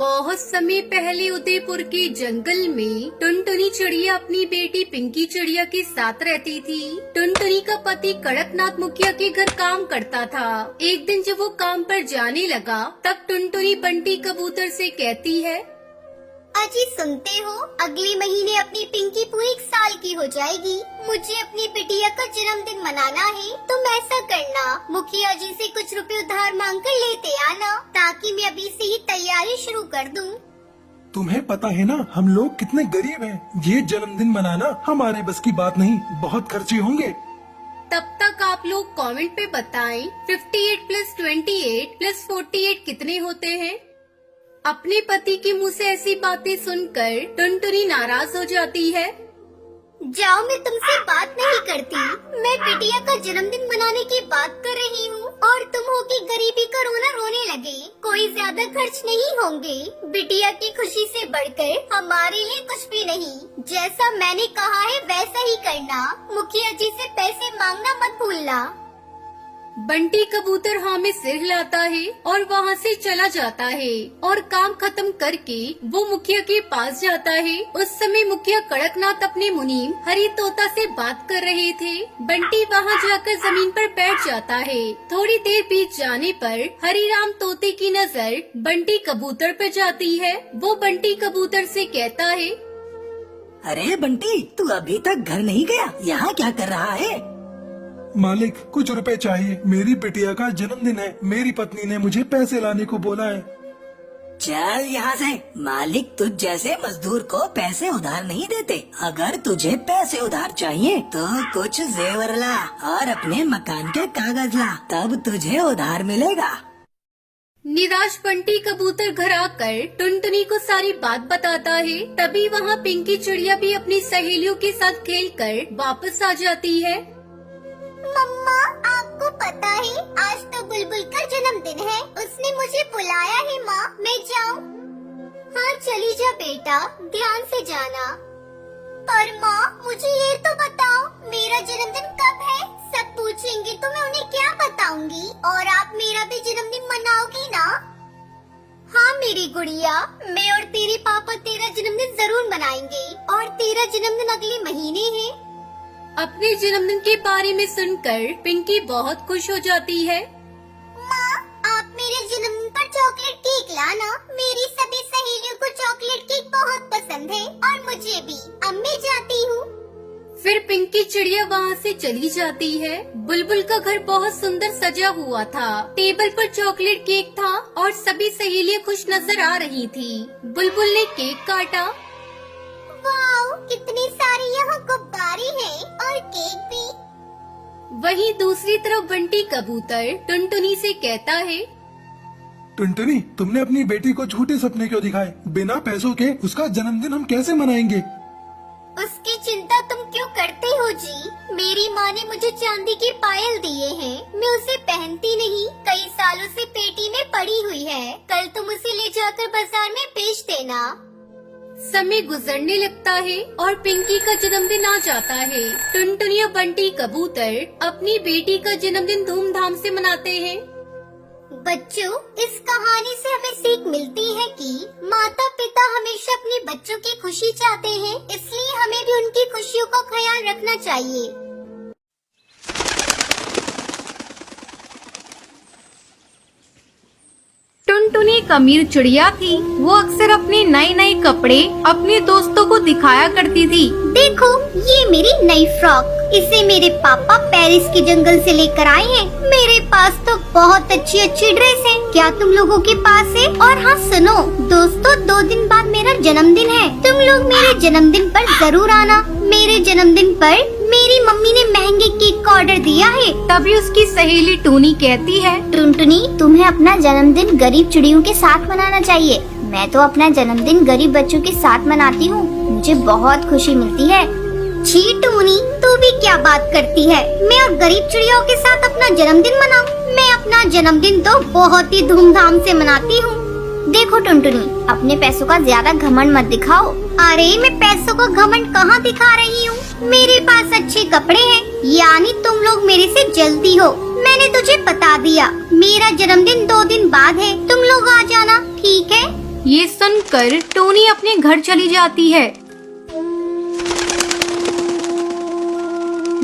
बहुत समय पहले उदयपुर के जंगल में टुनटुनी चिड़िया अपनी बेटी पिंकी चिड़िया के साथ रहती थी। टुनटुनी का पति कड़कनाथ मुखिया के घर काम करता था। एक दिन जब वो काम पर जाने लगा तब टुनटुनी बंटी कबूतर से कहती है, अजी सुनते हो, अगले महीने अपनी पिंकी पूरी 1 साल की हो जाएगी। मुझे अपनी बिटिया का जन्मदिन मनाना है। तुम ऐसा करना, मुखिया जी से कुछ रुपए उधार मांग कर लेते आना, ताकि मैं अभी से ही तैयारी शुरू कर दूं। तुम्हें पता है ना हम लोग कितने गरीब हैं। ये जन्मदिन मनाना हमारे बस की बात नहीं, बहुत खर्चे होंगे। तब तक आप लोग कमेंट पे बताएं 58 + 28 + 48 कितने होते हैं। अपने पति के मुंह से ऐसी बातें सुनकर टुनटुनी नाराज हो जाती है। जाओ, मैं तुमसे बात नहीं करती। मैं बिटिया का जन्मदिन मनाने की बात कर रही हूँ और तुम हो कि गरीबी का रोना रोने लगे। कोई ज्यादा खर्च नहीं होंगे। बिटिया की खुशी से बढ़कर हमारे लिए कुछ भी नहीं। जैसा मैंने कहा है वैसा ही करना। मुखिया जी से पैसे मांगना मत भूलना। बंटी कबूतर हाँ में सिर हिलाता है और वहाँ से चला जाता है और काम खत्म करके वो मुखिया के पास जाता है। उस समय मुखिया कड़कनाथ अपने मुनीम हरी तोता से बात कर रहे थे। बंटी वहाँ जाकर जमीन पर बैठ जाता है। थोड़ी देर बीत जाने पर हरिराम तोते की नजर बंटी कबूतर पर जाती है। वो बंटी कबूतर से कहता है, अरे बंटी, तू अभी तक घर नहीं गया? यहाँ क्या कर रहा है? मालिक, कुछ रुपए चाहिए। मेरी बिटिया का जन्मदिन है। मेरी पत्नी ने मुझे पैसे लाने को बोला है। चल यहाँ से। मालिक तुझ जैसे मजदूर को पैसे उधार नहीं देते। अगर तुझे पैसे उधार चाहिए तो कुछ जेवर ला और अपने मकान के कागज ला, तब तुझे उधार मिलेगा। निराश बंटी कबूतर घर आकर टुनटुनी को सारी बात बताता है। तभी वहाँ पिंकी चिड़िया भी अपनी सहेलियों के साथ खेलकर वापस आ जाती है। मम्मा, आपको पता है आज तो बुलबुल का जन्मदिन है। उसने मुझे बुलाया है। माँ, मैं जाऊँ? हाँ चली जा बेटा, ध्यान से जाना। पर माँ, मुझे ये तो बताओ मेरा जन्मदिन कब है? सब पूछेंगे तो मैं उन्हें क्या बताऊंगी? और आप मेरा भी जन्मदिन मनाओगी ना? हाँ मेरी गुड़िया, मैं और तेरे पापा तेरा जन्मदिन जरूर मनाएंगे। और तेरा जन्मदिन अगले महीने है। अपने जन्मदिन के बारे में सुनकर पिंकी बहुत खुश हो जाती है। माँ, आप मेरे जन्मदिन पर चॉकलेट केक लाना। मेरी सभी सहेलियों को चॉकलेट केक बहुत पसंद है और मुझे भी। अब मैं जाती हूँ। फिर पिंकी चिड़िया वहाँ से चली जाती है। बुलबुल का घर बहुत सुंदर सजा हुआ था। टेबल पर चॉकलेट केक था और सभी सहेलियाँ खुश नजर आ रही थी। बुलबुल ने केक काटा। वाओ, कितनी सारी यहाँ गुब्बारे हैं और केक भी। वहीं दूसरी तरफ बंटी कबूतर टुनटुनी से कहता है, टुनटुनी, तुमने अपनी बेटी को झूठे सपने क्यों दिखाए? बिना पैसों के उसका जन्मदिन हम कैसे मनाएंगे? उसकी चिंता तुम क्यों करते हो जी? मेरी माँ ने मुझे चांदी के पायल दिए हैं। मैं उसे पहनती नहीं। कई सालों से पेटी में पड़ी हुई है। कल तुम उसे ले जाकर बाजार में बेच देना। समय गुजरने लगता है और पिंकी का जन्मदिन आ जाता है। टुनटुनी और बंटी कबूतर अपनी बेटी का जन्मदिन धूमधाम से मनाते हैं। बच्चों, इस कहानी से हमें सीख मिलती है कि माता पिता हमेशा अपने बच्चों की खुशी चाहते हैं, इसलिए हमें भी उनकी खुशियों का ख्याल रखना चाहिए। टुनटुनी एक अमीर चिड़िया थी। वो अक्सर अपने नए नए कपड़े अपने दोस्तों को दिखाया करती थी। देखो, ये मेरी नई फ्रॉक। इसे मेरे पापा पेरिस के जंगल से लेकर आए हैं। मेरे पास तो बहुत अच्छी अच्छी ड्रेस है। क्या तुम लोगों के पास है? और हाँ सुनो दोस्तों, 2 दिन बाद मेरा जन्मदिन है। तुम लोग मेरे जन्मदिन पर जरूर आना। मेरे जन्मदिन पर मेरी मम्मी ने महंगे केक का ऑर्डर दिया है। तभी उसकी सहेली टूनी कहती है, टुनटुनी, तुम्हें अपना जन्मदिन गरीब चिड़ियों के साथ मनाना चाहिए। मैं तो अपना जन्मदिन गरीब बच्चों के साथ मनाती हूँ। मुझे बहुत खुशी मिलती है। छी टूनी, तू भी क्या बात करती है? मैं और गरीब चिड़ियों के साथ अपना जन्मदिन मनाऊं? मैं अपना जन्मदिन तो बहुत ही धूमधाम से मनाती हूँ। देखो टुनटुनी, अपने पैसों का ज्यादा घमंड मत दिखाओ। अरे मैं पैसों का घमंड कहाँ दिखा रही हूँ? मेरे पास अच्छे कपड़े हैं, यानी तुम लोग मेरे से जलती हो। मैंने तुझे बता दिया, मेरा जन्मदिन 2 दिन बाद है। तुम लोग आ जाना, ठीक है? ये सुनकर टोनी अपने घर चली जाती है।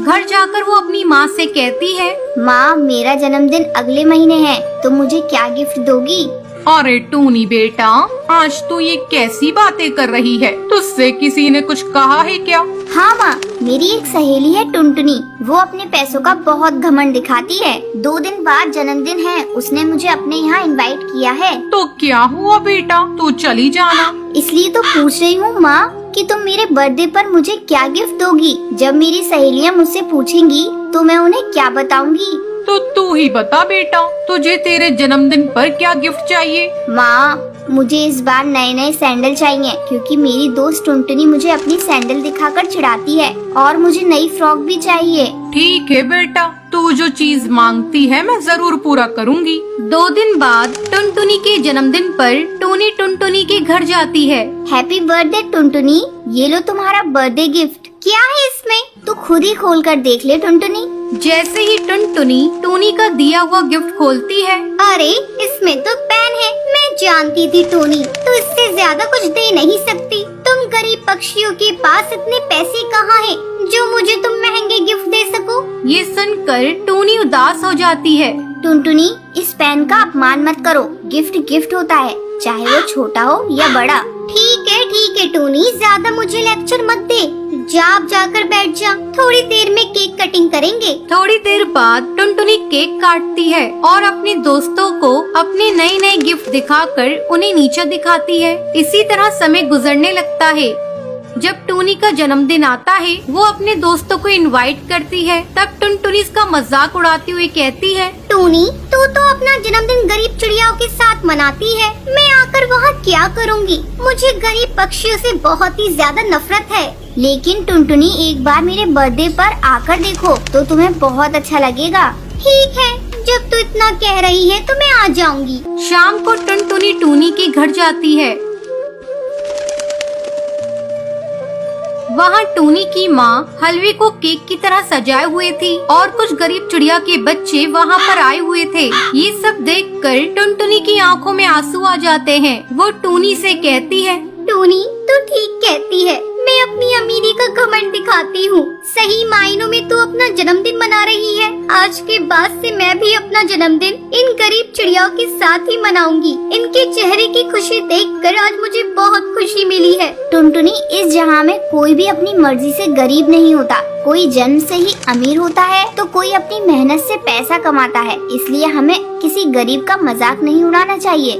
घर जाकर वो अपनी माँ से कहती है, माँ, मेरा जन्मदिन अगले महीने है, तुम मुझे क्या गिफ्ट दोगी? अरे टूनी बेटा, आज तू ये कैसी बातें कर रही है? तुझसे किसी ने कुछ कहा है क्या? हाँ माँ, मेरी एक सहेली है टुनटुनी, वो अपने पैसों का बहुत घमंड दिखाती है। 2 दिन बाद जन्मदिन है, उसने मुझे अपने यहाँ इनवाइट किया है। तो क्या हुआ बेटा, तू चली जाना। इसलिए तो पूछ रही हूँ माँ कि तुम मेरे बर्थडे पर मुझे क्या गिफ्ट दोगी? जब मेरी सहेलियाँ मुझसे पूछेंगी तो मैं उन्हें क्या बताऊंगी? तो तू ही बता बेटा, तुझे तेरे जन्मदिन पर क्या गिफ्ट चाहिए? माँ, मुझे इस बार नए नए सैंडल चाहिए, क्योंकि मेरी दोस्त टुनटुनी मुझे अपनी सैंडल दिखाकर चिढ़ाती है, और मुझे नई फ्रॉक भी चाहिए। ठीक है बेटा, तू जो चीज मांगती है मैं जरूर पूरा करूँगी। 2 दिन बाद टुनटुनी के जन्मदिन पर टोनी टुनटुनी के घर जाती है। हैप्पी बर्थडे टुनटुनी, ये लो तुम्हारा बर्थडे गिफ्ट। क्या है इसमें? तू खुद ही खोल कर देख ले टुनटुनी। जैसे ही टुनटुनी टोनी का दिया हुआ गिफ्ट खोलती है, अरे, इसमें तो पेन है। मैं जानती थी टोनी, तो इससे ज्यादा कुछ दे नहीं सकती। तुम गरीब पक्षियों के पास इतने पैसे कहाँ हैं जो मुझे तुम महंगे गिफ्ट दे सको? ये सुनकर टोनी उदास हो जाती है। टुनटुनी, इस पेन का अपमान मत करो। गिफ्ट गिफ्ट होता है, चाहे वो छोटा हो या बड़ा। ठीक है टोनी, ज्यादा मुझे लेक्चर मत दे। आप जाकर बैठ जा, थोड़ी देर में केक कटिंग करेंगे। थोड़ी देर बाद टुनटुनी केक काटती है और अपने दोस्तों को अपने नए नए गिफ्ट दिखाकर उन्हें नीचे दिखाती है। इसी तरह समय गुजरने लगता है। जब टोनी का जन्मदिन आता है, वो अपने दोस्तों को इनवाइट करती है। तब टुनटुनी इसका मजाक उड़ाती हुई कहती है, टोनी, तू तो अपना जन्मदिन गरीब चिड़ियाओं के साथ मनाती है। मैं आकर वहाँ क्या करूँगी? मुझे गरीब पक्षियों से बहुत ही ज्यादा नफरत है। लेकिन टुनटुनी, एक बार मेरे बर्थडे पर आकर देखो तो तुम्हें बहुत अच्छा लगेगा। ठीक है, जब तू इतना कह रही है तो मैं आ जाऊंगी। शाम को टुनटुनी टोनी के घर जाती है। वहाँ टोनी की माँ हलवे को केक की तरह सजाए हुए थी और कुछ गरीब चिड़िया के बच्चे वहाँ पर आए हुए थे। ये सब देखकर टुनटुनी की आंखों में आंसू आ जाते हैं। वो टोनी से कहती है, टोनी, तू ठीक कहती है। मैं अपनी अमीरी का घमंड दिखाती हूँ। सही मायनों में तू अपना जन्मदिन मना रही है। आज के बाद से मैं भी अपना जन्मदिन इन गरीब चिड़ियाओं के साथ ही मनाऊंगी। इनके चेहरे की खुशी देखकर आज मुझे बहुत खुशी मिली है। टुनटुनी, इस जहाँ में कोई भी अपनी मर्जी से गरीब नहीं होता। कोई जन्म से ही अमीर होता है तो कोई अपनी मेहनत से पैसा कमाता है। इसलिए हमें किसी गरीब का मजाक नहीं उड़ाना चाहिए।